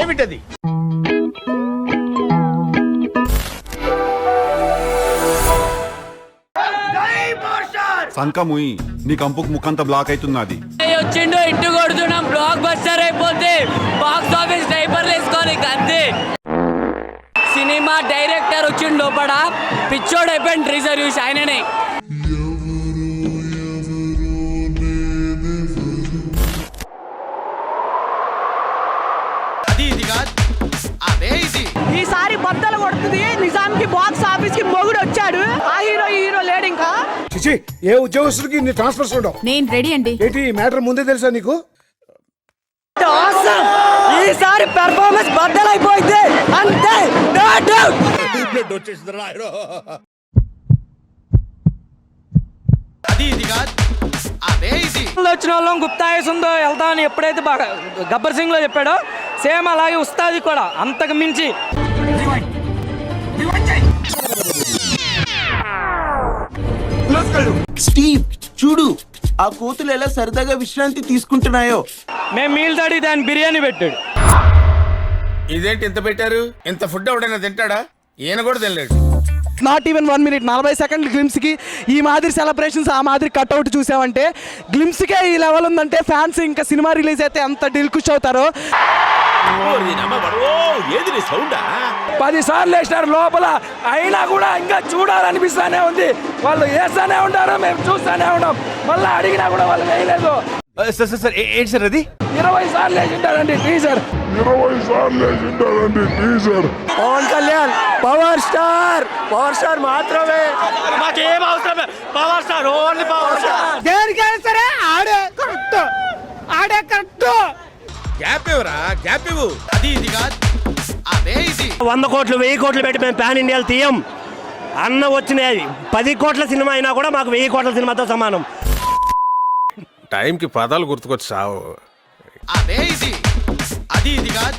ఏమిటది? సంకముయి నీ కంపుకు ముఖంతా బ్లాక్ అవుతున్నది. వచ్చిండు ఇంటి కొడుతున్నాం, బ్లాక్ బస్టర్ అయిపోతే బాక్స్ ఆఫీస్ డైపర్లు వేసుకొని అంతే. సినిమా డైరెక్టర్ వచ్చిండు లోపల, పిచ్చోడు అయిపోయింది ట్రీజర్ చూసి ఆయననే. ఈసారి బద్దలు కొడుతుంది నిజానికి. బాక్స్ ఆఫీస్ కి మొగుడు వచ్చాడు, ఆ హీరో ఈ హీరో లేడు ఇంకా. చిచి, ఏ ఉద్యోగస్తుడికి నీ ట్రాన్స్ఫర్స్ ఉండవు. నేను రెడీ అండి. ఏంటి మ్యాటర్ ముందే తెలుసా నీకు? ఈసారి పెర్ఫార్మెన్స్ బద్దలైపోయింది అంతే. వచ్చిన వాళ్ళం గుప్తాయసంతో వెళ్తామని ఎప్పుడైతే బాగా గబ్బర్ సింగ్ లో చెప్పాడో సేమ్ అలాగే ఉస్తాది కూడా అంతకు మించి. స్టీవ్ చూడు, ఆ కోతులు ఎలా సరదాగా విశ్రాంతి తీసుకుంటున్నాయో. మేము మీల్ దాడి దాని బిర్యానీ పెట్టాడు. ఇదేంటి ఇంత పెట్టారు? ఇంత ఫుడ్ ఎవడైనా తింటాడా? ఈయన కూడా తినలేడు. నాట్ ఈవెన్ 1 minute 40 సెకండ్ల గ్లిమ్స్ కి ఈ మాదిరి సెలబ్రేషన్స్, ఆ మాదిరి కట్అవుట్ చూసామంటే, గ్లిమ్స్ కే ఈ లెవెల్ ఉందంటే ఫ్యాన్స్ ఇంకా సినిమా రిలీజ్ అయితే ఎంత డిల్కుష్ అవుతారో. 10 సార్లు వేసినారు లోపల, అయినా కూడా ఇంకా చూడాలనిపిస్తానే ఉంది. వాళ్ళు వేస్తానే ఉంటారు, మేము చూస్తానే ఉంటాం. మళ్ళీ అడిగినా కూడా వాళ్ళు వేయలేదు. సార్ ఏంటి సార్ అది? 20 సార్లు వేసింటారండి teaser. Pawan Kalyan power star మాత్రమే, మాకేం అవసరం. Power star, only power star. దేనికైనా సరే ఆడే కరెక్ట్. గ్యాప్ ఇవ్వరా, గ్యాప్ ఇవ్వు. అది ఇది కాదు, అదే ఇది. 100 కోట్లు 1000 కోట్లు పెట్టి మేము పాన్ ఇండియాలు తీయం అన్న. వచ్చినాయి 10 కోట్ల సినిమా అయినా కూడా మాకు 1000 కోట్ల సినిమాతో సమానం. టైంకి పదాలు గుర్తుకొచ్చి సావు. అదే ఇది, అది ఇది కాదు.